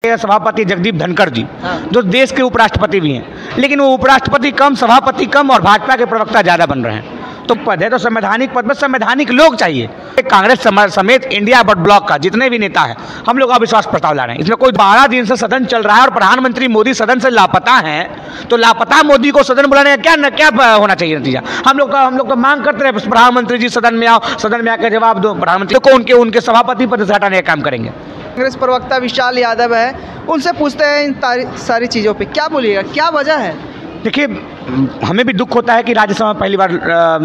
सभापति जगदीप धनखड़ जी जो देश के उपराष्ट्रपति भी हैं, लेकिन वो उपराष्ट्रपति कम, सभापति कम और भाजपा के प्रवक्ता ज़्यादा बन रहे हैं। तो पद है तो संवैधानिक पद में संवैधानिक लोग चाहिए। कांग्रेस समेत इंडिया बट ब्लॉक का जितने भी नेता हैं, हम लोग अविश्वास प्रस्ताव ला रहे हैं। इसमें कोई 12 दिन से सदन चल रहा है और प्रधानमंत्री मोदी सदन से लापता हैं, तो लापता मोदी को सदन बुलाने का क्या होना चाहिए नतीजा। हम लोग तो मांग करते रहे प्रधानमंत्री जी सदन में आओ, सदन में आकर जवाब दो। प्रधानमंत्री को उनके सभापति पद से हटाने का काम करेंगे। कांग्रेस प्रवक्ता विशाल यादव है, उनसे पूछते हैं इन सारी चीज़ों पे क्या बोलिएगा, क्या वजह है? देखिए, हमें भी दुख होता है कि राज्यसभा में पहली बार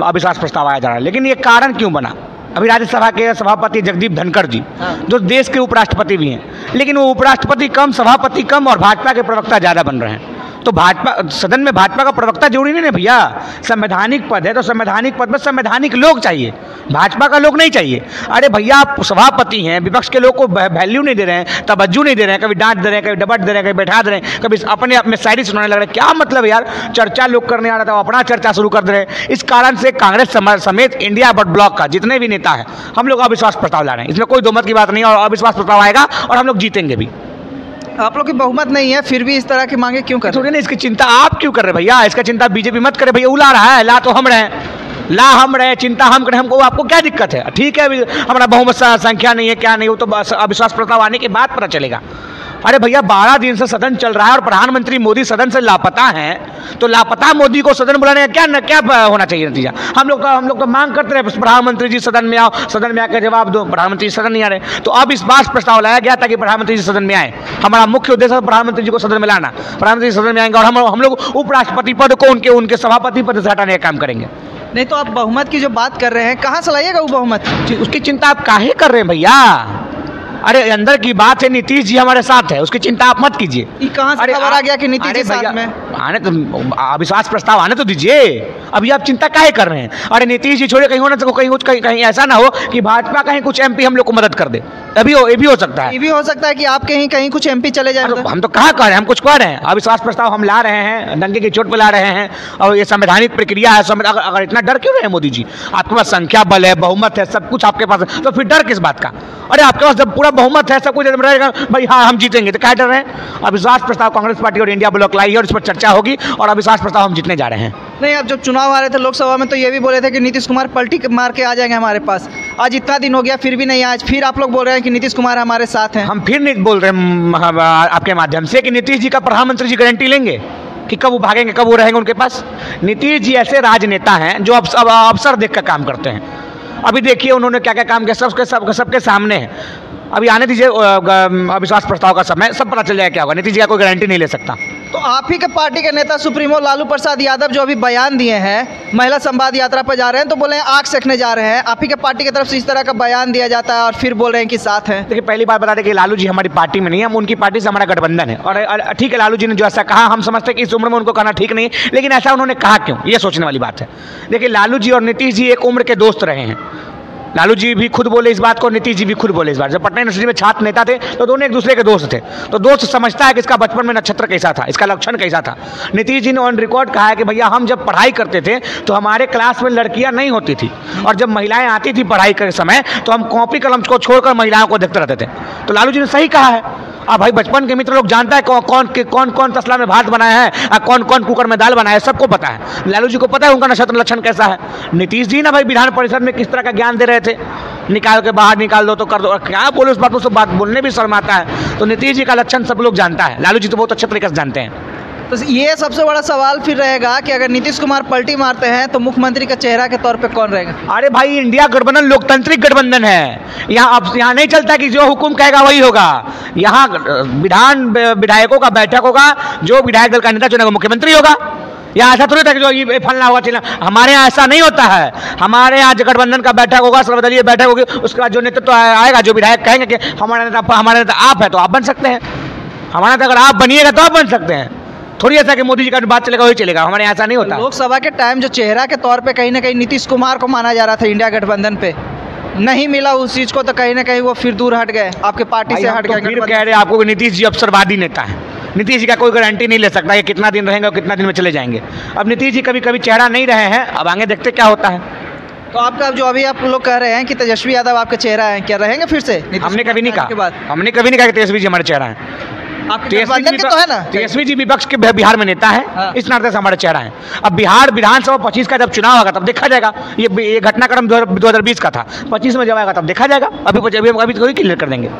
अविश्वास प्रस्ताव आया जा रहा है, लेकिन ये कारण क्यों बना? अभी राज्यसभा के सभापति जगदीप धनखड़ जी जो देश के उपराष्ट्रपति भी हैं, लेकिन वो उपराष्ट्रपति कम, सभापति कम और भाजपा के प्रवक्ता ज़्यादा बन रहे हैं। तो भाजपा सदन में भाजपा का प्रवक्ता जरूरी नहीं है भैया। संवैधानिक पद है तो संवैधानिक पद में संवैधानिक लोग चाहिए, भाजपा का लोग नहीं चाहिए। अरे भैया, आप सभापति हैं, विपक्ष के लोग को वैल्यू नहीं दे रहे हैं, तवज्जो नहीं दे रहे हैं, कभी डांट दे रहे हैं, कभी डबट दे रहे हैं, कभी बैठा दे रहे हैं, कभी अपने आप में शायरी सुनाने लग रहे हैं। क्या मतलब यार, चर्चा लोग करने आ रहा था, अपना चर्चा शुरू कर दे रहे हैं। इस कारण से कांग्रेस समेत इंडिया बट ब्लॉक का जितने भी नेता हैं, हम लोग अविश्वास प्रस्ताव ला रहे हैं। इसमें कोई दो मत की बात नहीं है और अविश्वास प्रस्ताव आएगा और हम लोग जीतेंगे भी। आप लोग की बहुमत नहीं है, फिर भी इस तरह की मांगे क्यों कर रहे हैं? थोड़ी ना, इसकी चिंता आप क्यों कर रहे हैं भैया? इसका चिंता बीजेपी मत करे भैया। उला रहा है, ला तो हम रहे, ला हम रहे, चिंता हम करें, हमको आपको क्या दिक्कत है? ठीक है, हमारा बहुमत संख्या नहीं है, क्या नहीं, वो तो अविश्वास प्रस्ताव आने के बाद पता चलेगा। अरे भैया, 12 दिन से सदन चल रहा है और प्रधानमंत्री मोदी सदन से लापता हैं, तो लापता मोदी को सदन बुलाने का क्या होना चाहिए नतीजा। हम लोग तो मांग करते रहे प्रधानमंत्री जी सदन में आओ, सदन में आकर जवाब दो। प्रधानमंत्री सदन नहीं आ रहे, तो अब इस बात प्रस्ताव लाया गया ताकि प्रधानमंत्री जी सदन में आए। हमारा मुख्य उद्देश्य है प्रधानमंत्री जी को सदन में लाना। प्रधानमंत्री जी सदन में आएंगे और हम लोग उपराष्ट्रपति पद को उनके सभापति पद से हटाने का काम करेंगे। नहीं तो आप बहुमत की जो बात कर रहे हैं, कहाँ से लाइएगा वो बहुमत? उसकी चिंता आप काहे कर रहे हैं भैया? अरे अंदर की बात है, नीतीश जी हमारे साथ है, उसकी चिंता आप मत कीजिए। कहाँ से खबर आ गया कि नीतीश जी साथ में? आने तो अविश्वास प्रस्ताव आने तो दीजिए, अभी आप चिंता काहे कर रहे हैं? अरे नीतीश जी छोड़े, कहीं होना तो कहीं ऐसा ना हो कि भाजपा कहीं कुछ एमपी हम लोग को मदद कर दे। ये भी हो सकता है। ये भी हो सकता है कि आप कहीं कुछ एमपी चले जाए। हम तो कहाँ कर रहे हैं, हम कुछ कर रहे हैं। अविश्वास प्रस्ताव हम ला रहे हैं, डंके की चोट पे ला रहे हैं और ये संवैधानिक प्रक्रिया है। अगर इतना डर क्यों रहे हैं मोदी जी? आपके पास संख्या बल है, बहुमत है, सब कुछ आपके पास है, तो फिर डर किस बात का? अरे आपके पास जब पूरा बहुमत है, सब कुछ रहेगा भाई, हाँ हम जीतेंगे, तो क्या डर रहे हैं? अविश्वास प्रस्ताव कांग्रेस पार्टी और इंडिया ब्लॉक लाई है और इस पर चर्चा होगी और अविश्वास प्रस्ताव हम जीतने जा रहे हैं। नहीं, अब जब चुनाव आ रहे थे लोकसभा में तो ये भी बोले थे कि नीतीश कुमार पलटी मार के आ जाएंगे हमारे पास। आज इतना दिन हो गया फिर भी नहीं, आज फिर आप लोग बोल रहे हैं कि नीतीश कुमार हमारे साथ हैं। हम फिर नहीं बोल रहे हैं आपके माध्यम से कि नीतीश जी का प्रधानमंत्री जी गारंटी लेंगे कि कब वो भागेंगे, कब वो रहेंगे उनके पास। नीतीश जी ऐसे राजनेता हैं जो अब अवसर देख कर काम करते हैं। अभी देखिए उन्होंने क्या क्या काम किया, सबके सामने है। अभी आने दीजिए अविश्वास प्रस्ताव का समय, सब पता चल जाएगा क्या होगा। नीतीश जी का कोई गारंटी नहीं ले सकता। तो आप ही के पार्टी के नेता सुप्रीमो लालू प्रसाद यादव जो अभी बयान दिए हैं, महिला संवाद यात्रा पर जा रहे हैं, तो बोले हैं आग सेकने जा रहे हैं। आप ही के पार्टी की तरफ से इस तरह का बयान दिया जाता है और फिर बोल रहे हैं कि साथ हैं। देखिए, पहली बात बता दें कि लालू जी हमारी पार्टी में नहीं है, हम उनकी पार्टी से हमारा गठबंधन है। और ठीक है, लालू जी ने जो ऐसा कहा, हम समझते हैं कि इस उम्र में उनको कहना ठीक नहीं, लेकिन ऐसा उन्होंने कहा क्यों, ये सोचने वाली बात है। देखिए, लालू जी और नीतीश जी एक उम्र के दोस्त रहे हैं। लालू जी भी खुद बोले इस बात को, नीतीश जी भी खुद बोले इस बात। जब पटना यूनिवर्सिटी में छात्र नेता थे तो दोनों एक दूसरे के दोस्त थे, तो दोस्त समझता है कि इसका बचपन में नक्षत्र कैसा था, इसका लक्षण कैसा था। नीतीश जी ने ऑन रिकॉर्ड कहा है कि भैया, हम जब पढ़ाई करते थे तो हमारे क्लास में लड़कियां नहीं होती थी, और जब महिलाएं आती थी पढ़ाई के समय तो हम कॉपी कलम को छोड़कर महिलाओं को देखते रहते थे। तो लालू जी ने सही कहा है। अब भाई, बचपन के मित्र लोग जानता है कौन तसला में भात बनाया है और कौन कुकर में दाल बनाया है, सबको पता है। लालू जी को पता है उनका नक्षत्र लक्षण कैसा है। नीतीश जी ना भाई विधान परिषद में किस तरह का ज्ञान दे रहे थे, निकाल के बाहर निकाल दो तो कर दो, क्या बोले उस बात, बात बोलने भी शर्म आता है। तो नीतीश जी का लक्षण सब लोग जानता है, लालू जी तो बहुत अच्छे तरीके से जानते हैं। तो ये सबसे बड़ा सवाल फिर रहेगा कि अगर नीतीश कुमार पलटी मारते हैं तो मुख्यमंत्री का चेहरा के तौर पे कौन रहेगा? अरे भाई, इंडिया गठबंधन लोकतांत्रिक गठबंधन है। यहाँ नहीं चलता कि जो हुकुम कहेगा वही होगा। यहाँ विधायकों का बैठक होगा, जो विधायक दल का नेता चुनेगा मुख्यमंत्री होगा। यहाँ ऐसा थोड़ी था कि जो ये फलना होगा चलना, हमारे यहाँ ऐसा नहीं होता है। हमारे यहाँ गठबंधन का बैठक होगा, सर्वदलीय बैठक होगी, उसके बाद जो नेतृत्व आएगा, जो विधायक कहेंगे कि हमारा नेता आप है तो आप बन सकते हैं, हमारा नेता अगर आप बनिएगा तो आप बन सकते हैं। थोड़ी ऐसा कि मोदी जी का बात चलेगा वही चलेगा, हमारे यहाँ ऐसा नहीं होता। लोकसभा के टाइम जो चेहरा के तौर पे कहीं ना कहीं नीतीश कुमार को माना जा रहा था, इंडिया गठबंधन पे नहीं मिला उस चीज़ को, तो कहीं ना कहीं वो फिर दूर हट गए, आपके पार्टी से हट गए। फिर कह रहे आपको कि नीतीश जी अवसरवादी नेता है। नीतीश जी का कोई गारंटी नहीं ले सकता कि कितना दिन रहेंगे और कितना दिन में चले जाएंगे। अब नीतीश जी कभी कभी चेहरा नहीं रहे हैं, अब आगे देखते क्या होता है। तो आपका जो अभी आप लोग कह रहे हैं कि तेजस्वी यादव आपका चेहरा है, क्या रहेंगे फिर से? हमने कभी नहीं कहा कि तेजस्वी जी हमारा चेहरा है। आपके गठबंधन के तो है ना? तेजस्वी जी विपक्ष के बिहार में नेता है। हाँ। इस नाते से हमारा चेहरा है। अब बिहार विधानसभा 25 का जब चुनाव होगा तब देखा जाएगा। ये घटनाक्रम 2020 का था, 25 में जब आएगा तब देखा जाएगा। अभी थोड़ी क्लियर कर देंगे।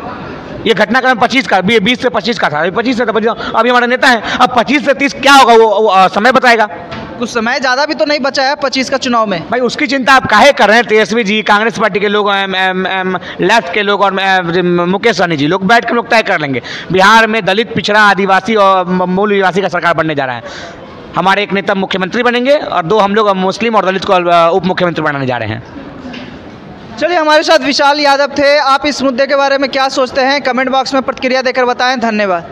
ये घटनाक्रम 25 का, 20 से 25 का था, अभी 25 से 25, अभी हमारा नेता है। अब 25 से 30 क्या होगा वो समय बताएगा। कुछ समय ज़्यादा भी तो नहीं बचा है 25 का चुनाव में। भाई उसकी चिंता आप काहे कर रहे हैं? तेजस्वी जी, कांग्रेस पार्टी के लोग, लेफ्ट के लोग और मुकेश सहनी जी लोग बैठ के लोग तय कर लेंगे। बिहार में दलित, पिछड़ा, आदिवासी और मूल निवासी का सरकार बनने जा रहा है। हमारे एक नेता मुख्यमंत्री बनेंगे और 2 हम लोग मुस्लिम और दलित को उप मुख्यमंत्री बनाने जा रहे हैं। चलिए, हमारे साथ विशाल यादव थे। आप इस मुद्दे के बारे में क्या सोचते हैं? कमेंट बॉक्स में प्रतिक्रिया देकर बताएं। धन्यवाद।